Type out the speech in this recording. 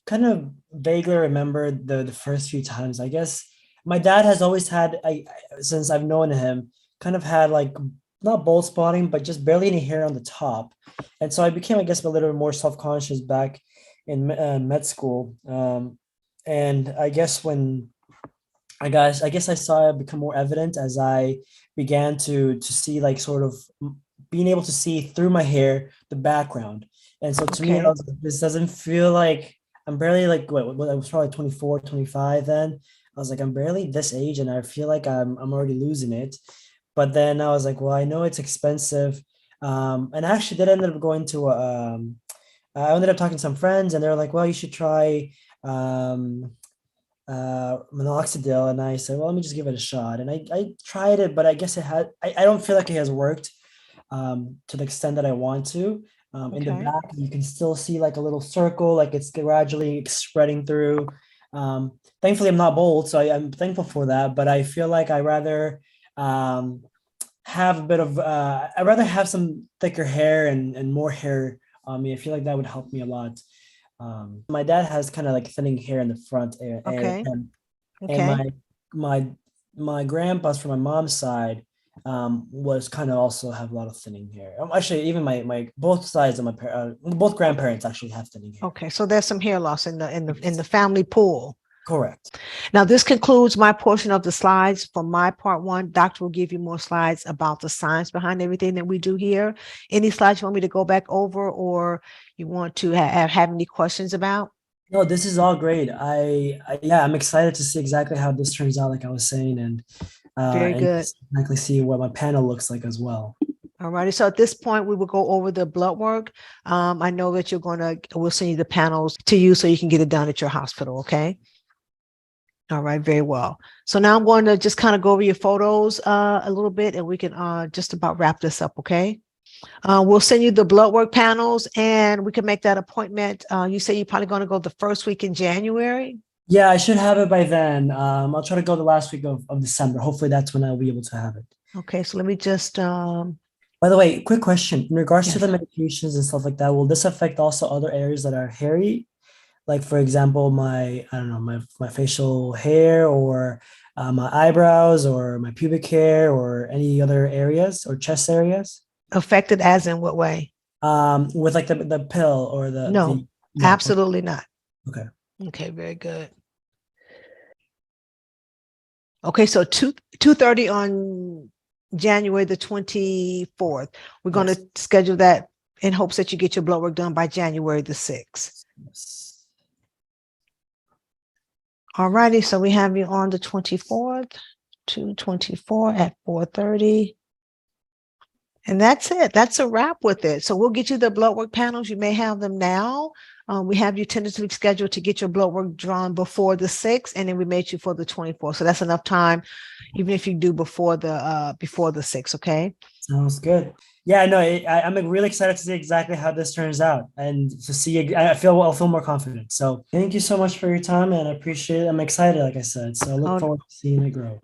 kind of vaguely remember the first few times. I guess my dad has always had, since I've known him, kind of had like not bald spotting, but just barely any hair on the top. And so I became, I guess, a little more self-conscious back in med school. And I guess when I guess I saw it become more evident as I began to see like sort of being able to see through my hair the background. And so to me, I Okay. was like, this doesn't feel like I'm barely like what I was probably 24, 25 then. I was like, I'm barely this age and I feel like I'm already losing it. But then I was like, well, I know it's expensive. And I actually did end up going to I ended up talking to some friends and they're like, well, you should try um Minoxidil, and I said, well, let me just give it a shot. And I tried it, but I guess I don't feel like it has worked to the extent that I want to. In the Okay. back, you can still see like a little circle, like it's gradually spreading through. Thankfully, I'm not bald, so I'm thankful for that. But I feel like I rather um, have a bit of, I'd rather have some thicker hair and more hair on me. I feel like that would help me a lot. My dad has kind of like thinning hair in the front area, Okay. and Okay. my my grandpa's from my mom's side was kind of also have a lot of thinning hair. Actually, even my both sides of both grandparents actually have thinning hair. Okay. So there's some hair loss in the Yes, family pool. correct. Now, this concludes my portion of the slides. For my part one, Doctor will give you more slides about the science behind everything that we do here. Any slides you want me to go back over, or you want to have any questions about? No, this is all great. Yeah, I'm excited to see exactly how this turns out, like I was saying, Very and good. just exactly see what my panel looks like as well. All righty. So at this point, we will go over the blood work. I know that we'll send you the panels to you so you can get it done at your hospital. Okay. All right. Very well. So now I'm going to just kind of go over your photos a little bit and we can just about wrap this up. Okay. We'll send you the blood work panels and we can make that appointment. You say you're probably going to go the first week in January. Yeah, I should have it by then. I'll try to go the last week of December. Hopefully, that's when I'll be able to have it. Okay. So let me just, By the way, quick question. In regards to the yes. medications and stuff like that, will this affect also other areas that are hairy? Like, for example, I don't know, my facial hair or my eyebrows or my pubic hair or any other areas or chest areas? Affected as in what way? With like the pill or No, the no. absolutely not. Okay. Okay. Very good. Okay, so 2:30 on January the 24th. We're going Yes. to schedule that in hopes that you get your blood work done by January the 6th. Yes. All righty, so we have you on the 24th, 2/24 at 4:30. And that's it. That's a wrap with it. So we'll get you the blood work panels. You may have them now. We have you tentatively scheduled to get your blood work drawn before the 6th, and then we made you for the 24th. So that's enough time, even if you do before the 6th. Okay. Sounds good. Yeah, no, I'm like, really excited to see exactly how this turns out and to see. I'll feel more confident. So thank you so much for your time, and I appreciate it. I'm excited, like I said. So I look Oh, forward to seeing it grow.